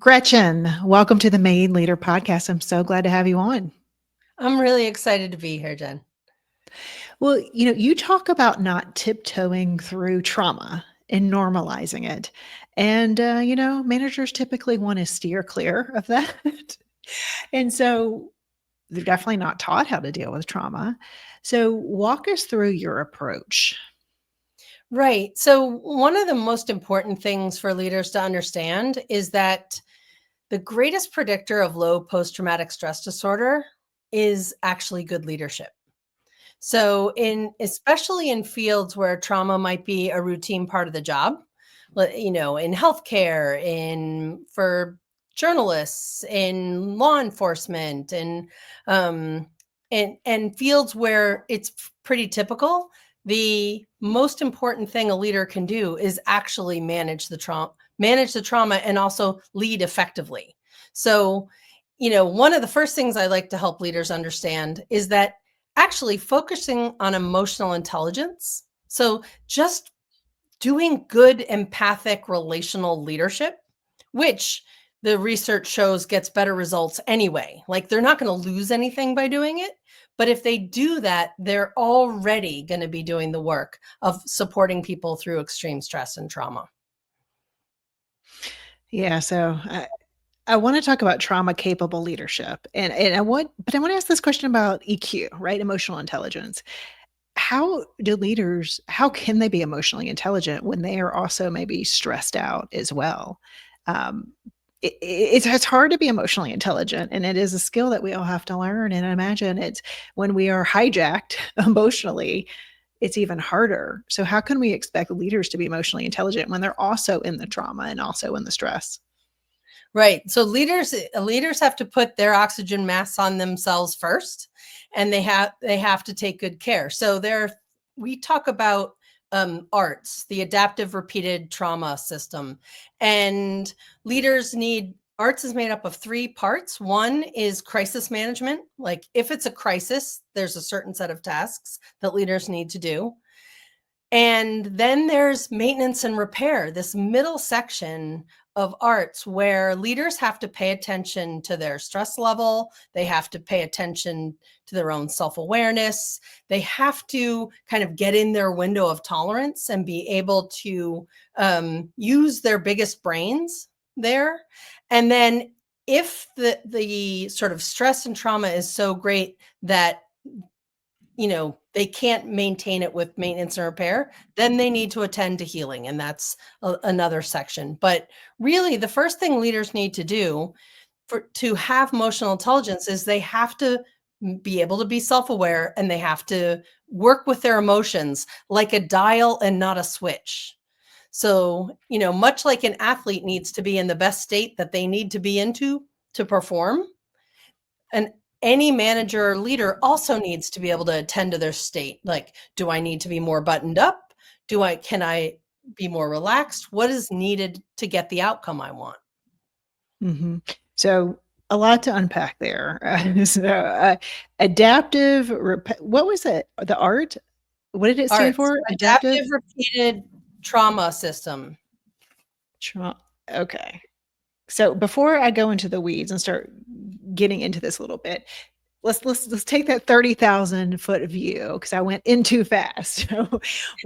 Gretchen, welcome to the Main Leader Podcast. I'm so glad to have you on. I'm really excited to be here, Jen. Well, you talk about not tiptoeing through trauma and normalizing it. And, managers typically want to steer clear of that. And so they're definitely not taught how to deal with trauma. So walk us through your approach. Right. So, one of the most important things for leaders to understand is that the greatest predictor of low post traumatic stress disorder is actually good leadership. So, in especially in fields where trauma might be a routine part of the job, in healthcare, in for journalists, in law enforcement, um, and fields where it's pretty typical, the most important thing a leader can do is actually manage the trauma, and also lead effectively. So, one of the first things I like to help leaders understand is that actually focusing on emotional intelligence. So, just doing good empathic relational leadership, which the research shows gets better results anyway. Like they're not going to lose anything by doing it. But if they do that, they're already going to be doing the work of supporting people through extreme stress and trauma. Yeah, so I want to talk about trauma capable leadership. And I want to ask this question about EQ, right? Emotional intelligence. How can they be emotionally intelligent when they are also maybe stressed out as well? Um, it's hard to be emotionally intelligent, and it is a skill that we all have to learn. And I imagine it's when we are hijacked emotionally, it's even harder. So, how can we expect leaders to be emotionally intelligent when they're also in the trauma and also in the stress? Right. So leaders have to put their oxygen masks on themselves first, and they have to take good care. So we talk about ARTS, the adaptive repeated trauma system, and leaders need ARTS is made up of three parts. One is crisis management. Like if it's a crisis, there's a certain set of tasks that leaders need to do. And then there's maintenance and repair, this middle section of arts where leaders have to pay attention to their stress level. They have to pay attention to their own self awareness. They have to kind of get in their window of tolerance and be able to use their biggest brains there. And then if the sort of stress and trauma is so great that they can't maintain it with maintenance and repair, then they need to attend to healing. And that's another section. But really, the first thing leaders need to do to have emotional intelligence is they have to be able to be self-aware, and they have to work with their emotions like a dial and not a switch. So, much like an athlete needs to be in the best state that they need to be into to perform, and any manager or leader also needs to be able to attend to their state. Like, do I need to be more buttoned up? Can I be more relaxed? What is needed to get the outcome I want? Mhm. So, a lot to unpack there. Adaptive what was it? The art? What did it stand ARTS, for? Adaptive adaptive repeated trauma system. tra Okay. So, before I go into the weeds and start getting into this a little bit, let's take that 30,000-foot view because I went in too fast. So,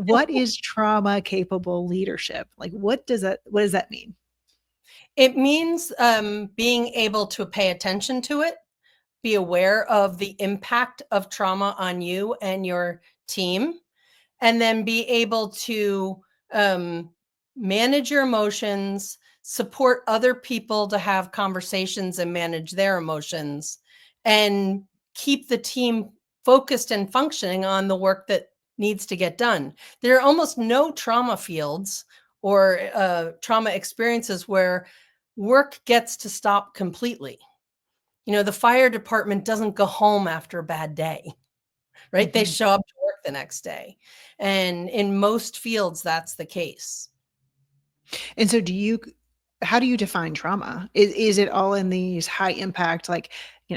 what is trauma capable leadership? Like, what does that mean? It means being able to pay attention to it, be aware of the impact of trauma on you and your team, and then be able to um, manage your emotions, support other people to have conversations and manage their emotions, and keep the team focused and functioning on the work that needs to get done. There are almost no trauma fields or trauma experiences where work gets to stop completely. The fire department doesn't go home after a bad day, right? They Mhm. show up to work the next day. And in most fields, that's the case. And so how do you define trauma? Is it all in these high impact, like,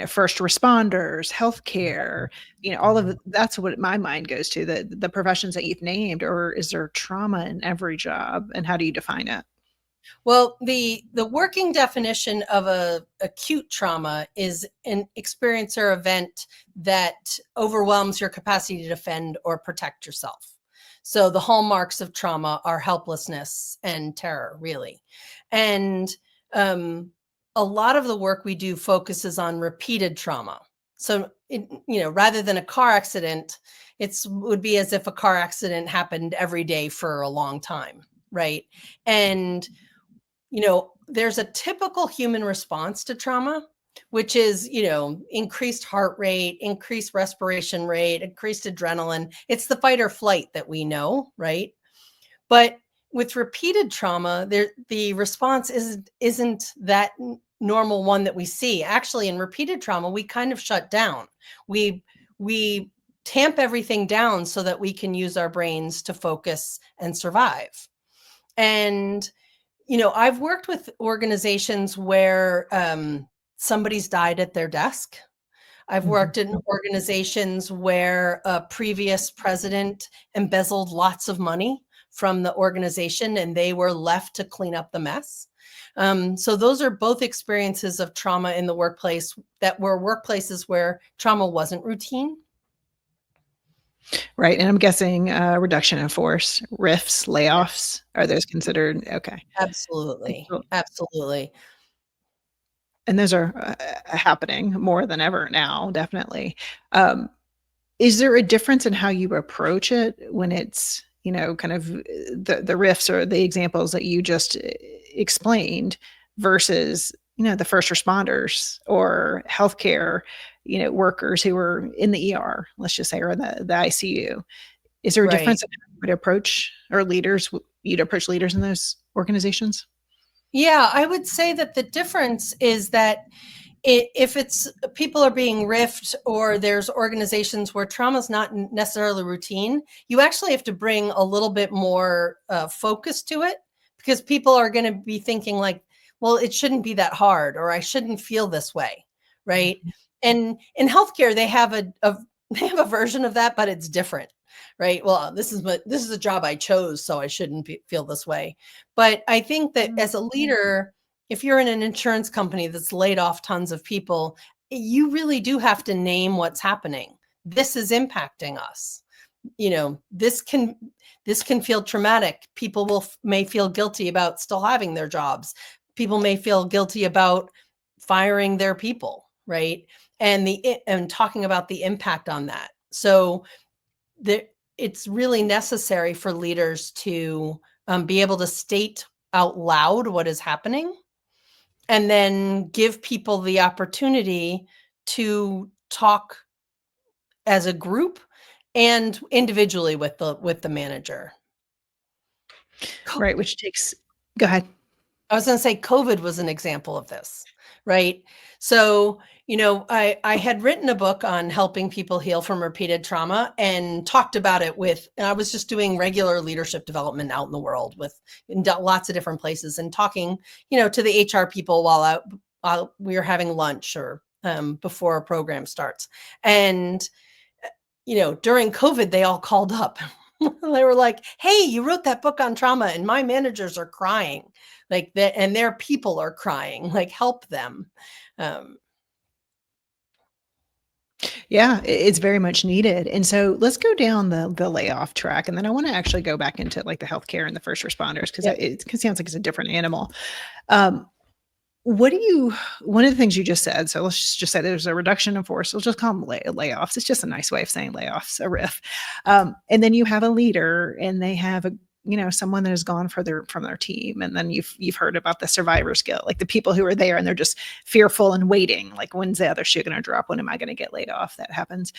first responders, healthcare, all of that's what my mind goes to, the professions that you've named, or is there trauma in every job, and how do you define it? Well, the working definition of a acute trauma is an experience or event that overwhelms your capacity to defend or protect yourself. So the hallmarks of trauma are helplessness and terror, really. And a lot of the work we do focuses on repeated trauma. So, rather than a car accident, would be as if a car accident happened every day for a long time, right? And there's a typical human response to trauma, which is, increased heart rate, increased respiration rate, increased adrenaline. It's the fight or flight that we know, right? But with repeated trauma, the response isn't that normal one that we see. Actually, in repeated trauma, we kind of shut down. We tamp everything down so that we can use our brains to focus and survive. And I've worked with organizations where somebody's died at their desk. I've Mhm. worked in organizations where a previous president embezzled lots of money from the organization and they were left to clean up the mess. So those are both experiences of trauma in the workplace that were workplaces where trauma wasn't routine. Right, and I'm guessing, reduction in force, RIFs, Yes, layoffs, are those considered? Okay. And absolutely. so Absolutely. and those are, happening more than ever now, definitely. Um, is there a difference in how you approach it when it's, kind of, the riffs or the examples that you just, explained versus, the first responders or healthcare, workers who are in the ER, let's just say, or the ICU? Is there a Right. difference in how you would approach or you'd approach leaders in those organizations? Yeah, I would say that the difference is that if it's people are being riffed or there's organizations where trauma is not necessarily routine, you actually have to bring a little bit more focus to it because people are going to be thinking like, well, it shouldn't be that hard or I shouldn't feel this way, right? Mhm. And in healthcare, they have they have a version of that, but it's different, right? Well, this is a job I chose, so I shouldn't feel this way. But I think that Mm. as a leader, if you're in an insurance company that's laid off tons of people, you really do have to name what's happening. This is impacting us. This can feel traumatic. People may feel guilty about still having their jobs. People may feel guilty about firing their people, right? And talking about the impact on that. So there, it's really necessary for leaders to be able to state out loud what is happening and then give people the opportunity to talk as a group and individually with the manager. Co- Right, which takes go ahead. I was going to say COVID was an example of this, right? So, I had written a book on helping people heal from repeated trauma and talked about it and I was just doing regular leadership development out in the world lots of different places and talking, to the HR people while we were having lunch or before a program starts. And during COVID, they all called up. They were like, "Hey, you wrote that book on trauma, and my managers are crying, like that, and their people are crying. Like, help them." Um, Yeah, it's very much needed, and so let's go down the layoff track, and then I wanna actually go back into, like, the healthcare and the first responders 'cause yeah, it sounds like it's a different animal. Um, what do you one of the things you just said, so let's just say there's a reduction in force, we'll just call them layoffs, it's just a nice way of saying layoffs, a riff. And then you have a leader and they have someone that is gone from their team, and then you've heard about the survivor's guilt, like the people who are there and they're just fearful and waiting, like, "When's the other shoe gonna drop? When am I gonna get laid off?" That happens.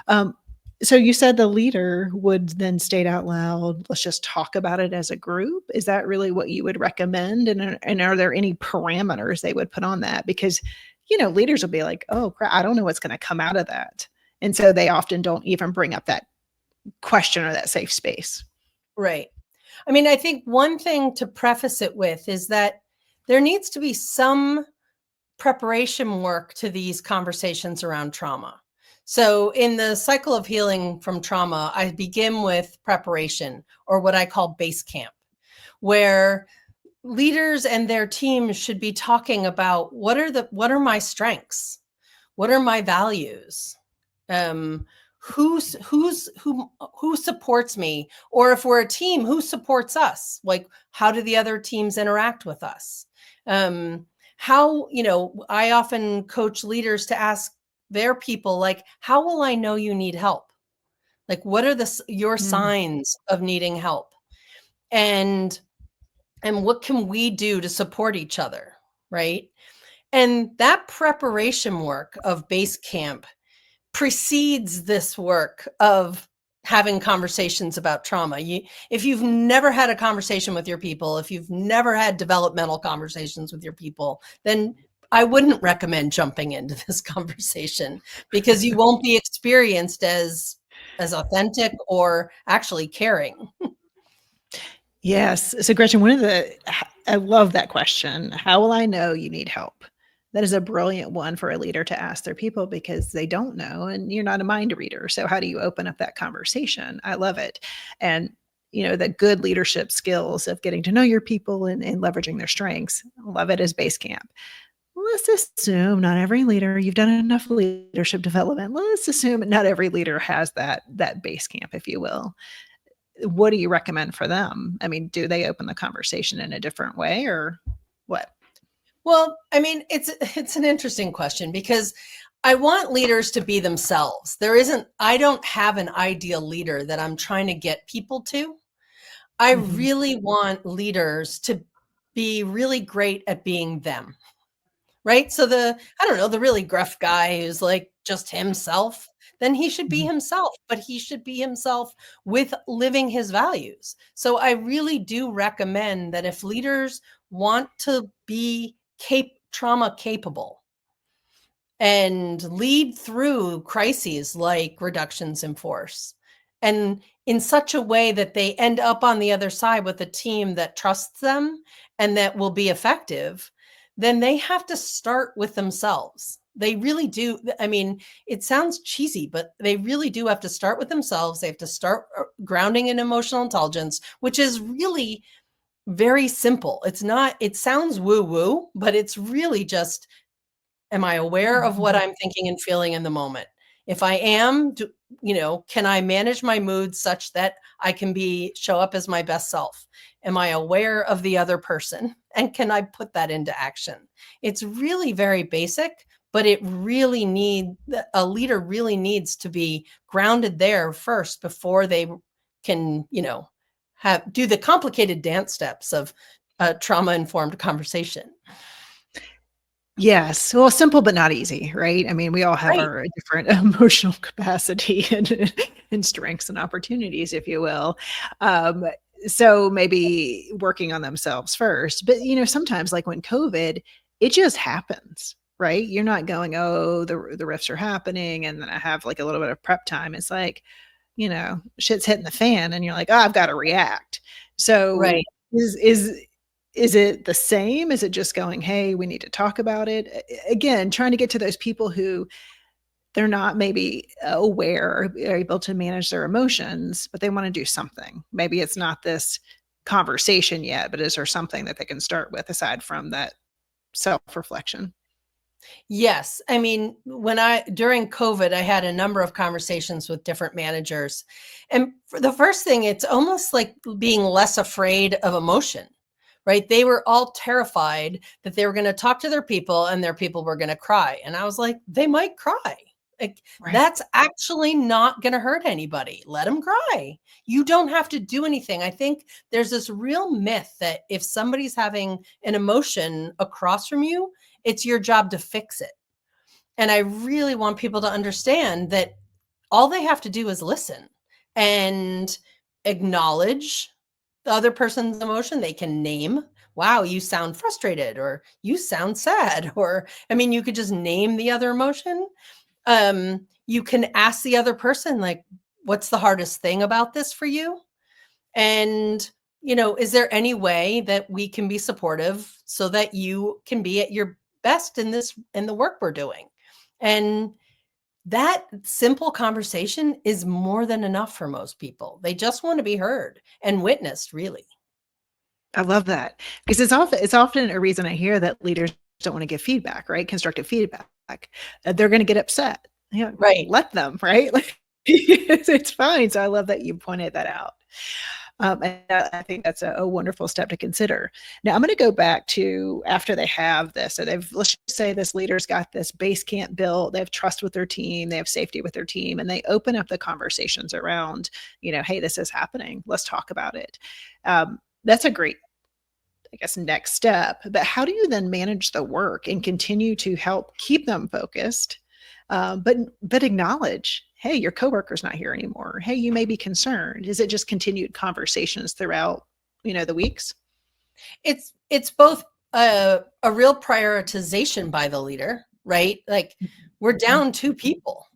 Um, so you said the leader would then state out loud, "Let's just talk about it as a group." Is that really what you would recommend? And are there any parameters they would put on that? Because, leaders will be like, "Oh, crap, I don't know what's gonna come out of that." And so they often don't even bring up that question or that safe space. right. I mean, I think one thing to preface it with is that there needs to be some preparation work to these conversations around trauma. So, in the cycle of healing from trauma, I begin with preparation or what I call base camp, where leaders and their teams should be talking about what are my strengths? What are my values? Um, who supports me? Or if we're a team, who supports us? Like, how do the other teams interact with us? How, I often coach leaders to ask their people, like, how will I know you need help? Like, what are your Mm. signs of needing help? And what can we do to support each other, right? And that preparation work of base camp precedes this work of having conversations about trauma. If you've never had a conversation with your people, if you've never had developmental conversations with your people, then I wouldn't recommend jumping into this conversation, because you won't be experienced as authentic or actually caring. Yes. So, Gretchen, I love that question. How will I know you need help? That is a brilliant one for a leader to ask their people because they don't know, and you're not a mind reader. So, how do you open up that conversation? I love it. And, the good leadership skills of getting to know your people and leveraging their strengths. Love it as base camp. Let's assume not every leader, you've done enough leadership development. Let's assume not every leader has that base camp, if you will. What do you recommend for them? I mean, do they open the conversation in a different way or what? Well, I mean, it's an interesting question, because I want leaders to be themselves. I don't have an ideal leader that I'm trying to get people to. I Mhm. really want leaders to be really great at being them. Right? So I don't know, the really gruff guy who's like just himself, then he should be Mhm. himself, but he should be himself with living his values. So I really do recommend that if leaders want to be trauma capable and lead through crises like reductions in force, and in such a way that they end up on the other side with a team that trusts them and that will be effective, then they have to start with themselves. They really do. I mean, it sounds cheesy, but they really do have to start with themselves. They have to start grounding in emotional intelligence, which is really very simple. It sounds woo woo, but it's really just, am I aware of what Mhm. I'm thinking and feeling in the moment? If I am, can I manage my mood such that I can show up as my best self? Am I aware of the other person? And can I put that into action? It's really very basic, but a leader really needs to be grounded there first before they can, do the complicated dance steps of trauma informed conversation. Yes. Well, simple but not easy, right? I mean, we all have Right. our different emotional capacity and strengths and opportunities, if you will. Um, so maybe working on themselves first. But sometimes like when COVID, it just happens, right? You're not going, oh, the rifts are happening, and then I have like a little bit of prep time. It's like, shit's hitting the fan and you're like, oh, I've got to react. So Right. is it the same? Is it just going, hey, we need to talk about it? Again, trying to get to those people who they're not maybe aware or able to manage their emotions, but they want to do something. Maybe it's not this conversation yet, but is there something that they can start with aside from that self reflection? Yes. I mean, during COVID, I had a number of conversations with different managers. And for the first thing, it's almost like being less afraid of emotion, right? They were all terrified that they were going to talk to their people and their people were going to cry. And I was like, they might cry. Like, Right. that's actually not going to hurt anybody. Let them cry. You don't have to do anything. I think there's this real myth that if somebody's having an emotion across from you, it's your job to fix it. And I really want people to understand that all they have to do is listen and acknowledge the other person's emotion. They can name, wow, you sound frustrated, or you sound sad, or, I mean, you could just name the other emotion. You can ask the other person, like, what's the hardest thing about this for you? And, is there any way that we can be supportive so that you can be at your best in the work we're doing? And that simple conversation is more than enough for most people. They just want to be heard and witnessed, really. I love that because it's often a reason I hear that leaders don't want to give feedback, right? Constructive feedback. They're going to get upset. Right. Let them, right? Like, it's fine. So I love that you pointed that out. And I think that's a wonderful step to consider. Now I'm going to go back to after they have this. So let's just say this leader's got this base camp built. They have trust with their team. They have safety with their team, and they open up the conversations around, hey, this is happening. Let's talk about it. That's a great, I guess, next step. But how do you then manage the work and continue to help keep them focused, but acknowledge, hey, your coworker's not here anymore. Hey, you may be concerned. Is it just continued conversations throughout, the weeks? It's both a real prioritization by the leader, right? Like, we're down two people.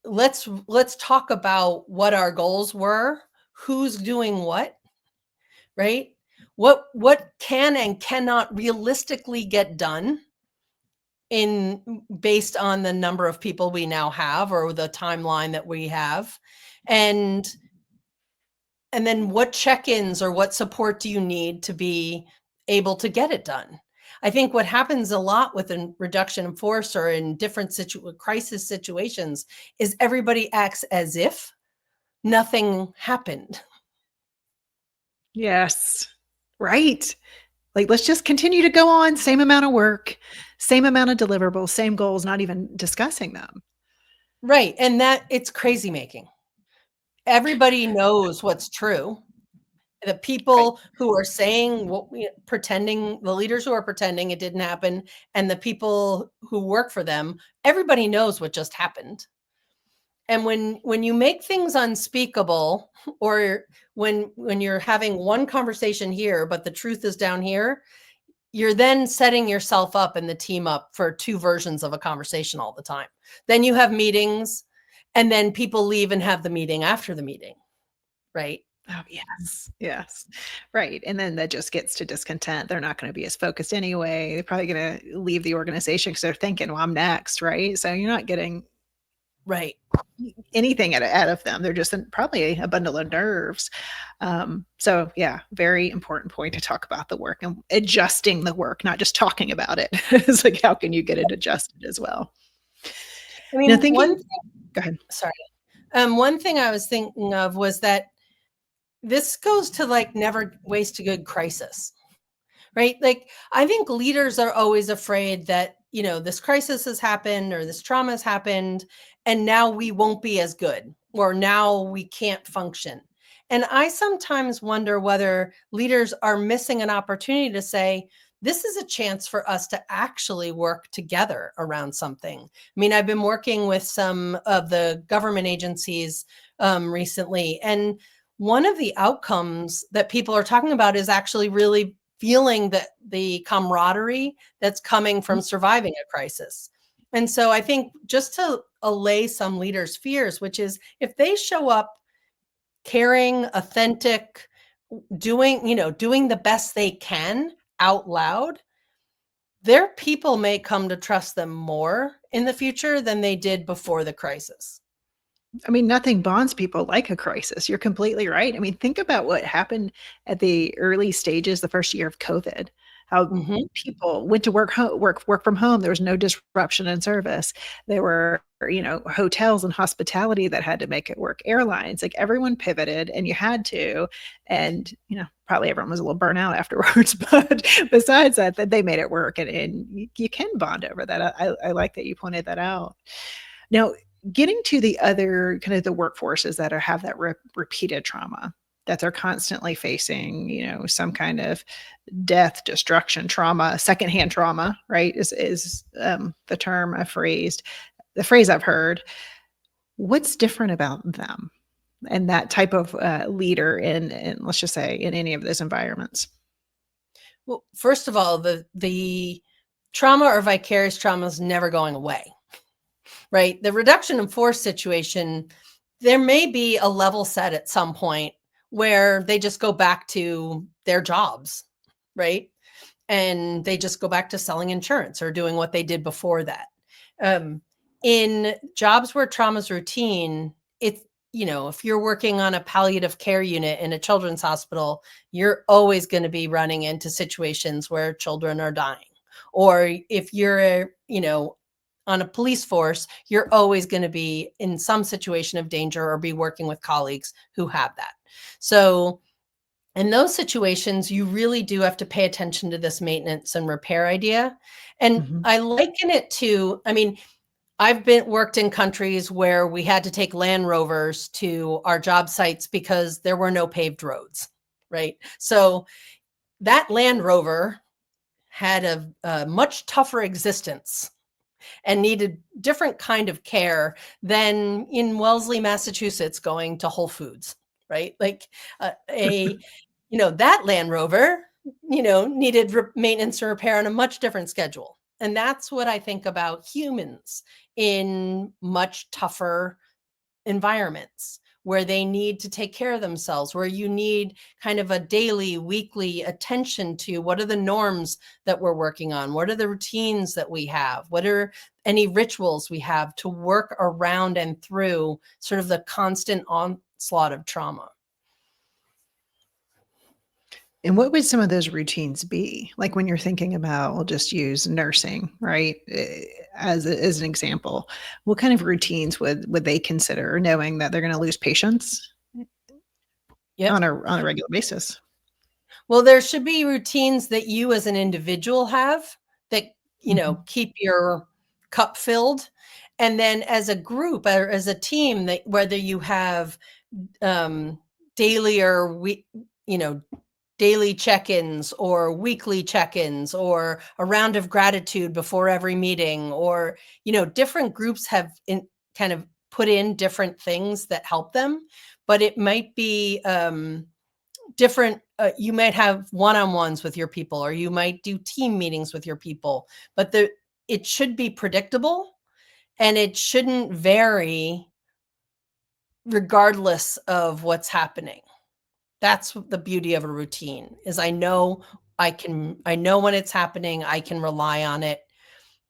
Let's talk about what our goals were, who's doing what, right? What can and cannot realistically get done in based on the number of people we now have or the timeline that we have, and then what check-ins or what support do you need to be able to get it done? I think what happens a lot with a reduction in force or in different crisis situations is everybody acts as if nothing happened. Yes. Right. Like, let's just continue to go on, same amount of work, same amount of deliverables, same goals, not even discussing them. Right. And that it's crazy making. Everybody knows what's true. The Right. people who are saying pretending, the leaders who are pretending it didn't happen, and the people who work for them, everybody knows what just happened. And when you make things unspeakable, or when you're having one conversation here, but the truth is down here, you're then setting yourself up and the team up for two versions of a conversation all the time. Then you have meetings, and then people leave and have the meeting after the meeting, right? Oh, yes. Yes. Right. And then that just gets to discontent. They're not going to be as focused anyway. They're probably going to leave the organization because they're thinking, well, I'm next. Right. So you're not getting Right. anything out of them. They're just probably a bundle of nerves. So, yeah, very important point to talk about the work and adjusting the work, not just talking about it. It's like, how can you get it adjusted as well? I Now, mean, thinking, go ahead. sorry. One thing I was thinking of was that this goes to like never waste a good crisis, right? Like, I think leaders are always afraid that, this crisis has happened or this trauma has happened, and now we won't be as good, or now we can't function. And I sometimes wonder whether leaders are missing an opportunity to say, this is a chance for us to actually work together around something. I mean, I've been working with some of the government agencies recently, and one of the outcomes that people are talking about is actually really feeling that the camaraderie that's coming from surviving a crisis. And so I think just to allay some leaders' fears, which is if they show up caring, authentic, doing the best they can out loud, their people may come to trust them more in the future than they did before the crisis. I mean, nothing bonds people like a crisis. You're completely right. I mean, think about what happened at the early stages, the first year of COVID, how Mhm. people went to work from home. There was no disruption in service. There were, hotels and hospitality that had to make it work. Airlines, like everyone pivoted and you had to. And, probably everyone was a little burnt out afterwards. But besides that they made it work. And you can bond over that. I like that you pointed that out. Now, getting to the other kind of the workforces that have that repeated trauma, that they're constantly facing, some kind of death, destruction, trauma, secondhand trauma, right? Is the term I've phrased, the phrase I've heard. What's different about them and that type of leader in, let's just say, in any of those environments? Well, first of all, the trauma or vicarious trauma is never going away, right? The reduction in force situation, there may be a level set at some point where they just go back to their jobs, right? And they just go back to selling insurance or doing what they did before that. In jobs where trauma is routine, it's if you're working on a palliative care unit in a children's hospital, you're always going to be running into situations where children are dying. Or if you're, on a police force, you're always going to be in some situation of danger or be working with colleagues who have that. So in those situations, you really do have to pay attention to this maintenance and repair idea. And Mhm. I liken it to, I've worked in countries where we had to take Land Rovers to our job sites because there were no paved roads, right? So that Land Rover had a much tougher existence and needed different kind of care than in Wellesley, Massachusetts, going to Whole Foods, right? Like that Land Rover, needed maintenance and repair on a much different schedule. And that's what I think about humans in much tougher environments where they need to take care of themselves, where you need kind of a daily, weekly attention to what are the norms that we're working on? What are the routines that we have? What are any rituals we have to work around and through sort of the constant onslaught of trauma? And what would some of those routines be? Like, when you're thinking about, we'll just use nursing, right, as an example. What kind of routines would they consider, knowing that they're gonna lose patients Yep. on a regular basis? Well, there should be routines that you as an individual have that, Mhm, keep your cup filled. And then as a group or as a team, that whether you have um, daily or you know, daily check-ins or weekly check-ins or a round of gratitude before every meeting, or, different groups have kind of put in different things that help them, but it might be different. You might have one-on-ones with your people, or you might do team meetings with your people, but it should be predictable and it shouldn't vary regardless of what's happening. That's the beauty of a routine, is I know when it's happening, I can rely on it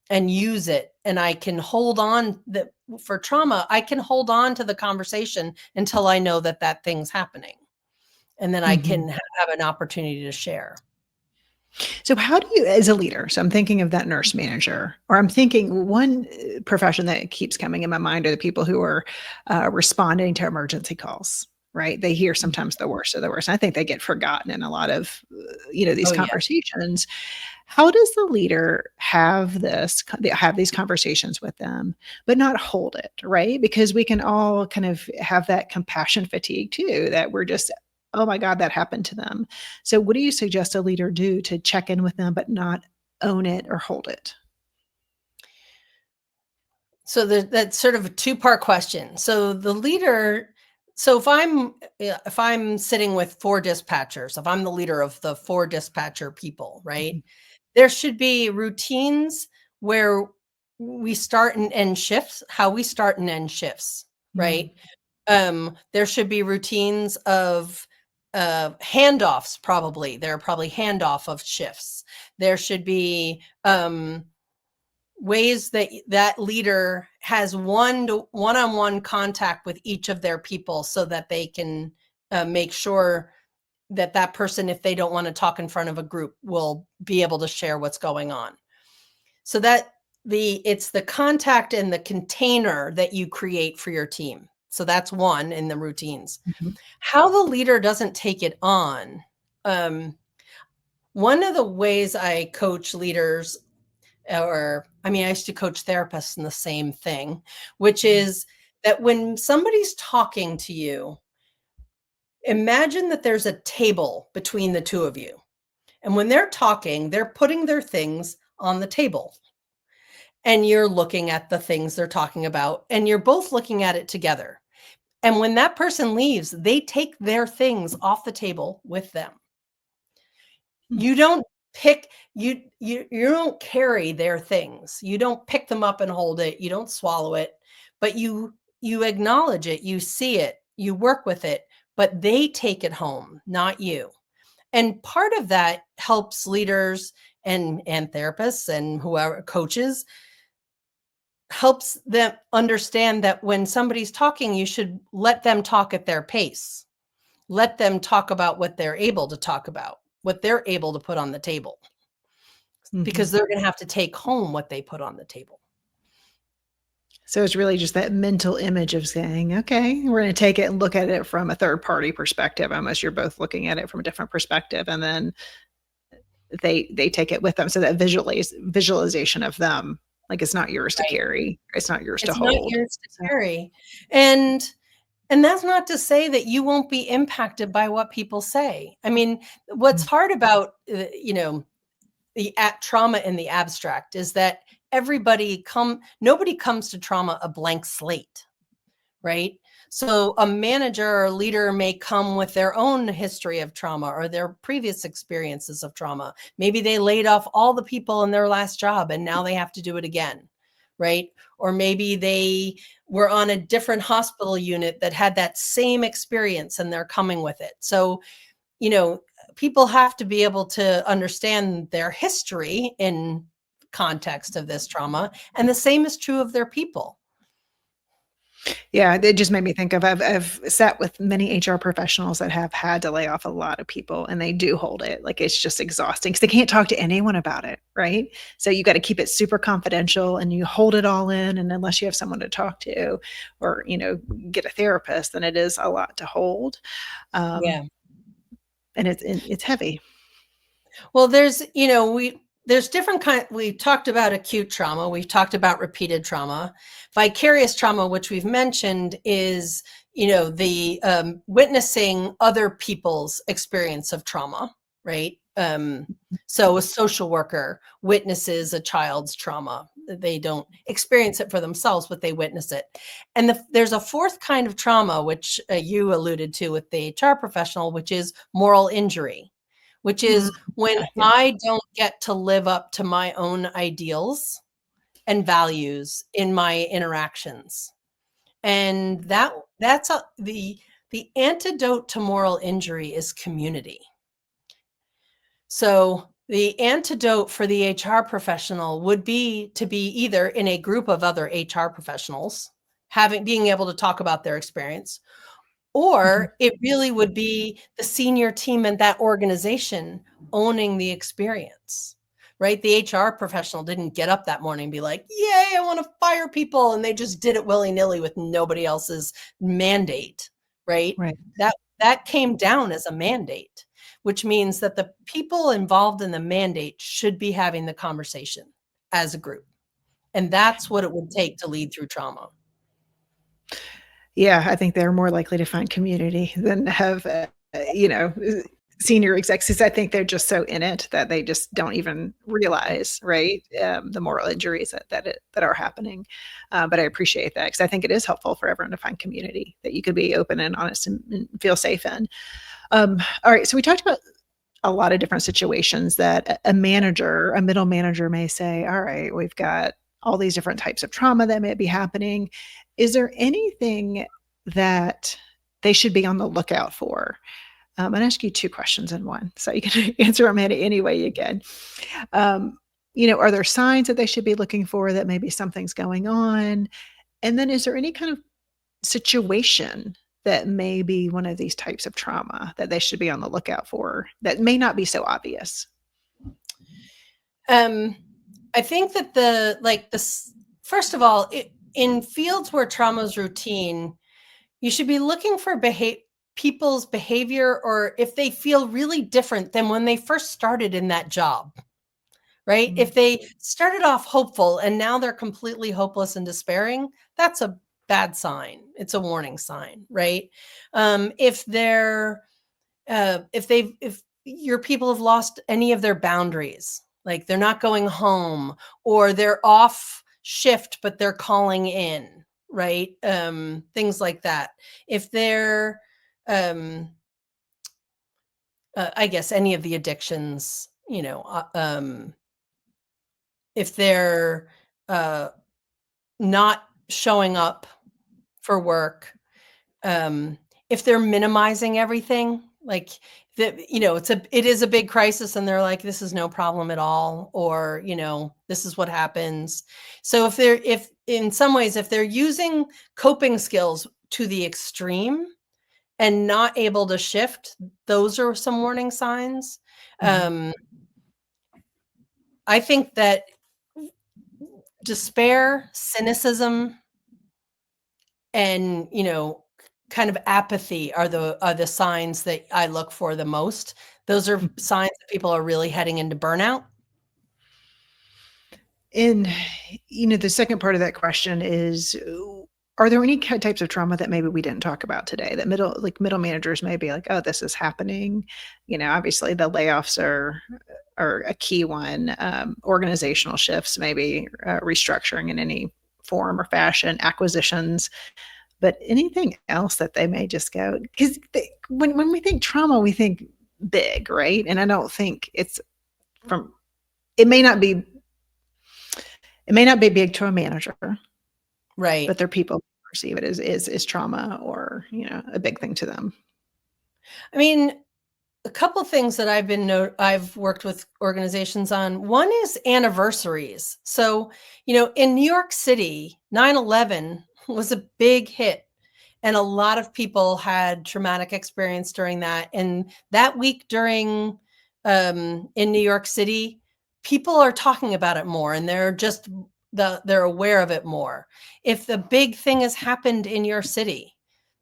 and use it, and I can hold on for trauma, I can hold on to the conversation until I know that that thing's happening. And then I mhm. can have an opportunity to share. So how do you, as a leader, so I'm thinking of that nurse manager, or I'm thinking one profession that keeps coming in my mind are the people who are responding to emergency calls, right? They hear sometimes the worst of the worst. I think they get forgotten in a lot of, these Oh, yeah. conversations. How does the leader have these conversations with them, but not hold it, right? Because we can all kind of have that compassion fatigue too, that we're just, oh my God, that happened to them. So what do you suggest a leader do to check in with them, but not own it or hold it? So that's sort of a two-part question. So if I'm sitting with four dispatchers, if I'm the leader of the four dispatcher people, right? Mhm, There should be routines where we start and end shifts, how we start and end shifts, mm, right? There should be routines of handoffs, probably. There are probably handoff of shifts. There should be ways that that leader has one-on-one contact with each of their people so that they can make sure that that person, if they don't want to talk in front of a group, will be able to share what's going on. So that it's the contact and the container that you create for your team. So that's one in the routines. mhm, How the leader doesn't take it on. Um, One of the ways I coach leaders, I used to coach therapists in the same thing, which mhm, is that when somebody's talking to you, imagine that there's a table between the two of you. And when they're talking, they're putting their things on the table, and you're looking at the things they're talking about, and you're both looking at it together. And when that person leaves, they take their things off the table with them. mm, You don't pick you don't carry their things. You don't pick them up and hold it. You don't swallow it, but you acknowledge it, you see it, you work with it, but they take it home, not you. And part of that helps leaders and therapists and whoever coaches helps them understand that when somebody's talking, you should let them talk at their pace. Let them talk about what they're able to talk about, what they're able to put on the table, Mhm. because they're going to have to take home what they put on the table. So it's really just that mental image of saying, "Okay, we're gonna take it and look at it from a third party perspective," almost you're both looking at it from a different perspective, and then they take it with them, so that visualization of them, like, it's not yours to Right. carry, it's not yours to It's not hold. yours to So carry. And and that's not to say that you won't be impacted by what people say. I mean, what's mm, hard about the trauma in the abstract is that nobody comes to trauma a blank slate, right? So a manager or leader may come with their own history of trauma or their previous experiences of trauma. Maybe they laid off all the people in their last job and now they have to do it again, right? Or maybe they were on a different hospital unit that had that same experience and they're coming with it. So, you know, people have to be able to understand their history in context of this trauma. And the same is true of their people. yeah, it just made me think of I've sat with many HR professionals that have had to lay off a lot of people, and they do hold it, like, it's just exhausting because they can't talk to anyone about it, right? So you gotta keep it super confidential, and you hold it all in, and unless you have someone to talk to or, get a therapist, then it is a lot to hold, um, Yeah. and it's heavy. Well, there's different we talked about acute trauma, we've talked about repeated trauma. Vicarious trauma, which we've mentioned, is the witnessing other people's experience of trauma, right? So a social worker witnesses a child's trauma. They don't experience it for themselves, but they witness it. And there's a fourth kind of trauma, which you alluded to with the HR professional, which is moral injury, which Mm, is when yeah. I don't get to live up to my own ideals and values in my interactions. And the antidote to moral injury is community. So the antidote for the HR professional would be to be either in a group of other HR professionals, being able to talk about their experience, Mhm. or it really would be the senior team in that organization owning the experience, right? The HR professional didn't get up that morning and be like, yay, I want to fire people. And they just did it willy nilly with nobody else's mandate, right? Right. That came down as a mandate, which means that the people involved in the mandate should be having the conversation as a group. And that's what it would take to lead through trauma. Yeah, I think they're more likely to find community than have, senior execs 'cause I think they're just so in it that they just don't even realize, right, the moral injuries that are happening. But I appreciate that because I think it is helpful for everyone to find community that you could be open and honest and feel safe in. All right, so we talked about a lot of different situations that a middle manager may say, "All right, we've got all these different types of trauma that may be happening. Is there anything that they should be on the lookout for?" I'm gonna ask you 2 questions in one, so you can answer them any way you can. Are there signs that they should be looking for that maybe something's going on? And then is there any kind of situation that may be one of these types of trauma that they should be on the lookout for that may not be so obvious? Um, I think that first of all, in fields where trauma is routine, you should be looking for people's behavior, or if they feel really different than when they first started in that job, right? Mm, If they started off hopeful and now they're completely hopeless and despairing, that's a bad sign. It's a warning sign, right? If they're if your people have lost any of their boundaries, like they're not going home or they're off shift but they're calling in, right? Things like that. If they're um I guess any of the addictions, if they're uh not showing up for work, um if they're minimizing everything, like that, it is a big crisis, and they're like, this is no problem at all, or, this is what happens. So if in some ways, if they're using coping skills to the extreme and not able to shift, those are some warning signs. Mhm. um I think that despair, cynicism, and, kind of apathy are the signs that I look for the most. Those are signs that people are really heading into burnout. And, the second part of that question is, are there any types of trauma that maybe we didn't talk about today that middle managers may be like, "Oh, this is happening." Obviously the layoffs are a key one, organizational shifts, maybe, restructuring in any form or fashion, acquisitions, but anything else that they may just go 'cause when we think trauma, we think big, right? And I don't think from it may not be it may not be big to a manager, Right. but their people perceive it as trauma or, a big thing to them. I mean, a couple things that I've worked with organizations on. One is anniversaries. So, in New York City, 9/11 was a big hit, and a lot of people had traumatic experience during that. And that week in New York City, people are talking about it more, and they're aware of it more. If the big thing has happened in your city,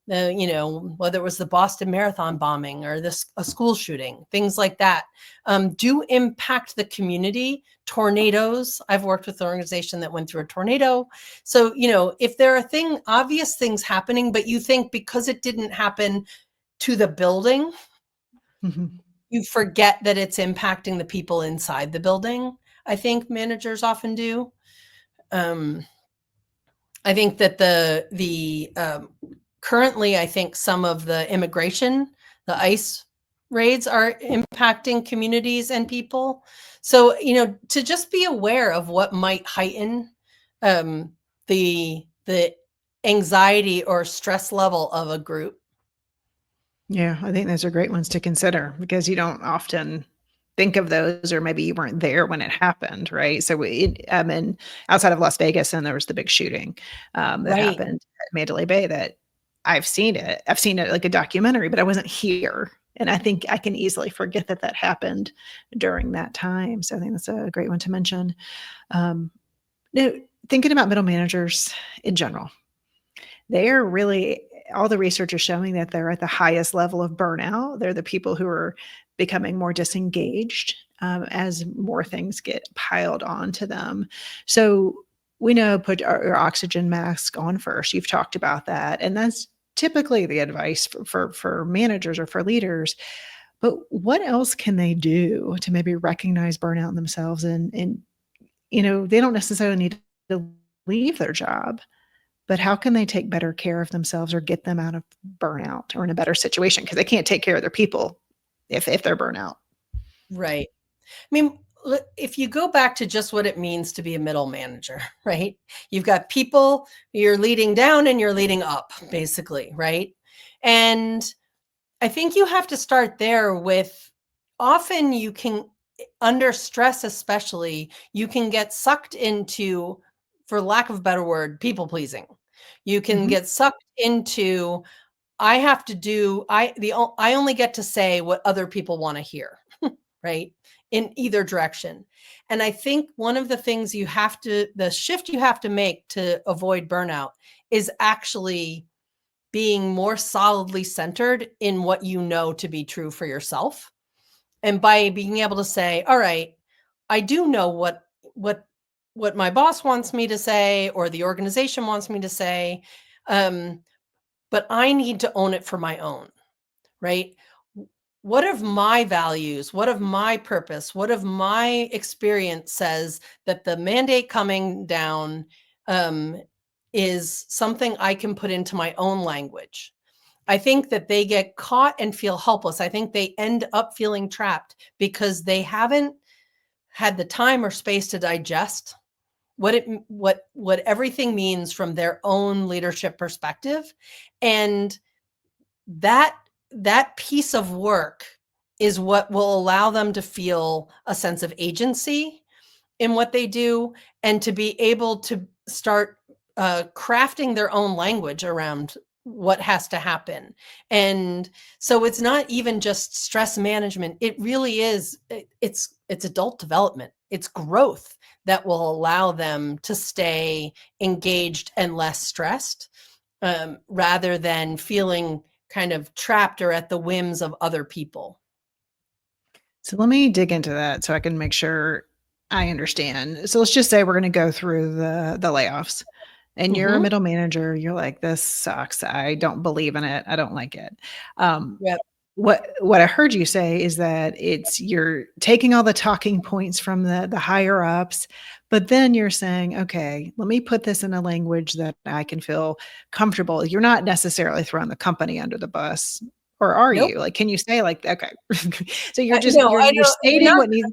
whether it was the Boston Marathon bombing or a school shooting, things like that, do impact the community. Tornadoes. I've worked with an organization that went through a tornado. So, if there are obvious things happening, but you think because it didn't happen to the building, Mhm. you forget that it's impacting the people inside the building. I think managers often do. Um, I think that currently, I think some of the the ICE raids are impacting communities and people. So, to just be aware of what might heighten um, the anxiety or stress level of a group. Yeah, I think those are great ones to consider because you don't often think of those or maybe you weren't there when it happened, right? So and outside of Las Vegas, and there was the big shooting, that Right. happened at Mandalay Bay that I've seen it. I've seen it like a documentary, but I wasn't here, and I think I can easily forget that that happened during that time, so I think that's a great one to mention. Um, now thinking about middle managers in general, they're really all the research is showing that they're at the highest level of burnout. They're the people who are becoming more disengaged, as more things get piled onto them. So we know put our oxygen mask on first. You've talked about that, and that's typically the advice for managers or for leaders. But what else can they do to maybe recognize burnout in themselves and they don't necessarily need to leave their job, but how can they take better care of themselves or get them out of burnout or in a better situation? Because they can't take care of their people if they're burnout. Right. I mean, if you go back to just what it means to be a middle manager, right? You've got people, you're leading down and you're leading up, basically, right? And I think you have to start there with, often you can, under stress especially, you can get sucked into, for lack of a better word, people pleasing. You can Mhm. get sucked into, I have to do, I only get to say what other people want to hear, right? In either direction. And I think one of the things the shift you have to make to avoid burnout is actually being more solidly centered in what you know to be true for yourself. And by being able to say, all right, I do know what what my boss wants me to say or the organization wants me to say. Um, but I need to own it for my own, right? What of my values? What of my purpose? What of my experience says that the mandate coming down um, is something I can put into my own language? I think that they get caught and feel helpless. I think they end up feeling trapped because they haven't had the time or space to digest what everything means from their own leadership perspective. And that that piece of work is what will allow them to feel a sense of agency in what they do, and to be able to start crafting their own language around what has to happen. And so it's not even just stress management. It really is, it's adult development. It's growth that will allow them to stay engaged and less stressed, rather than feeling kind of trapped or at the whims of other people. So let me dig into that so I can make sure I understand. So let's just say we're going to go through the layoffs, and you're a Hmm. middle manager. You're like, this sucks. I don't believe in it. I don't like it. Um, Yep. what I heard you say is that it's you're taking all the talking points from the higher ups, but then you're saying, okay, let me put this in a language that I can feel comfortable. You're not necessarily throwing the company under the bus, or are Nope. you? Like, can you say like, okay, so you're just No, I you're know you're stating not. what needs.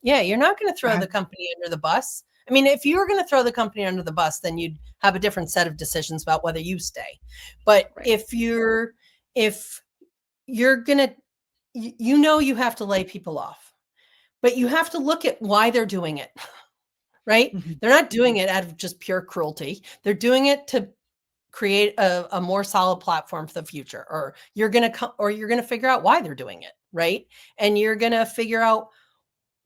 Yeah, you're not going to Go throw ahead. the company under the bus. I mean, if you were going to throw the company under the bus, then you'd have a different set of decisions about whether you stay. But Right. if you're going to, you know, you have to lay people off, but you have to look at why they're doing it, right? Mhm. They're not doing it out of just pure cruelty. They're doing it to create a more solid platform for the future, or you're going to figure out why they're doing it, right? And you're going to figure out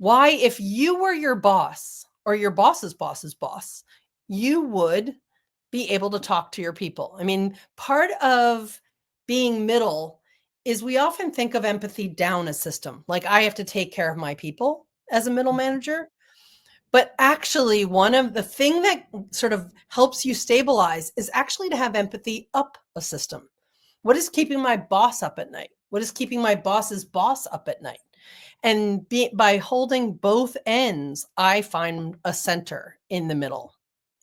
why, if you were your boss or your boss's boss's boss, you would be able to talk to your people. I mean, part of being middle is we often think of empathy down a system. Like, I have to take care of my people as a middle manager. But actually, one of the thing that sort of helps you stabilize is actually to have empathy up a system. What is keeping my boss up at night? What is keeping my boss's boss up at night? And by holding both ends, I find a center in the middle,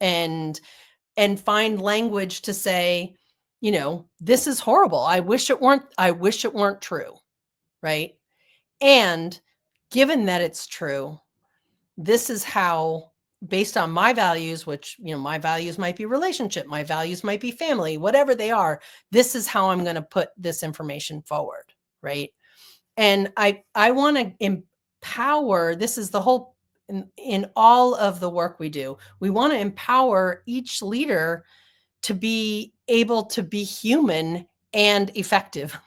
and find language to say, this is horrible. I wish it weren't true, right? And given that it's true, this is how, based on my values, which, my values might be relationship, my values might be family, whatever they are, this is how I'm going to put this information forward, right? And I want to empower. This is the whole, in all of the work we do, we want to empower each leader to be able to be human and effective.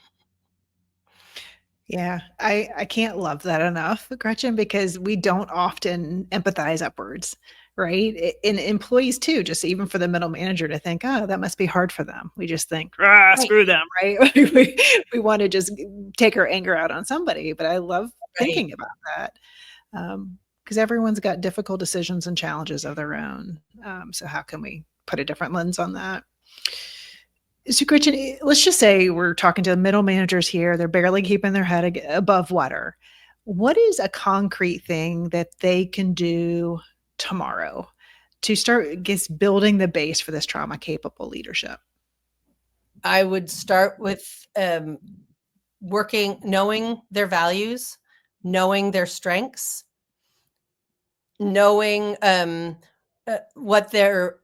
Yeah, I can't love that enough, Gretchen, because we don't often empathize upwards, right? And employees too, just even for the middle manager to think, oh, that must be hard for them. We just think, ah, Right. screw them, right? We want to just take our anger out on somebody. But I love Right. thinking about that, because everyone's got difficult decisions and challenges of their own. So how can we put a different lens on that? So, Gretchen, let's just say we're talking to the middle managers here. They're barely keeping their head above water. What is a concrete thing that they can do tomorrow to start building the base for this trauma capable leadership? I would start with knowing their values, knowing their strengths, knowing what their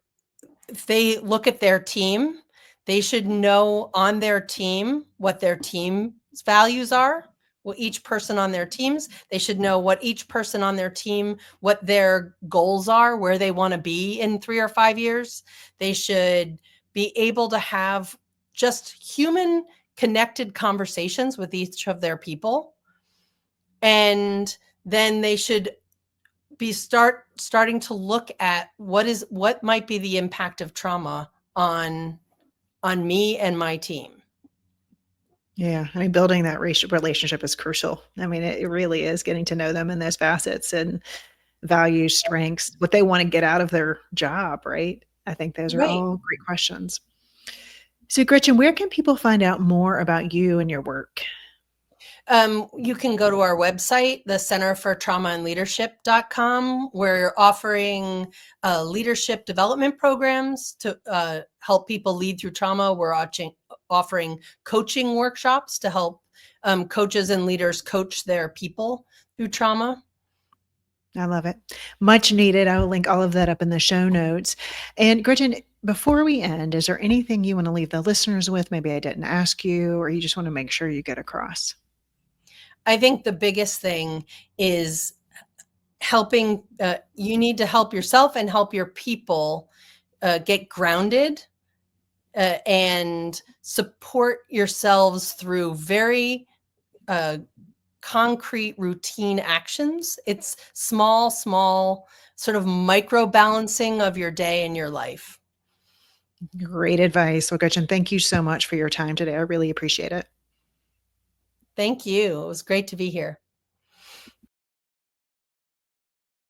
if they look at their team, they should know on their team what their team's values are. Well, each person on their teams, they should know what each person on their team, what their goals are, where they want to be in 3 or 5 years. They should be able to have just human connected conversations with each of their people. And then they should be starting to look at what might be the impact of trauma on me and my team. Yeah, I mean, building that relationship is crucial. I mean, it really is getting to know them in those facets and values, strengths, what they want to get out of their job, right? I think those are Right. all great questions. So, Gretchen, where can people find out more about you and your work? You can go to our website, the Center for Trauma and Leadership.com. We're offering leadership development programs to help people lead through trauma. We're offering coaching workshops to help coaches and leaders coach their people through trauma. I love it. Much needed. I will link all of that up in the show notes. And Gretchen, before we end, is there anything you want to leave the listeners with? Maybe I didn't ask you, or you just want to make sure you get across? I think the biggest thing is helping. You need to help yourself and help your people get grounded and support yourselves through very concrete routine actions. It's small, small sort of micro balancing of your day and your life. Great advice. Well, Gretchen, thank you so much for your time today. I really appreciate it. Thank you. It was great to be here.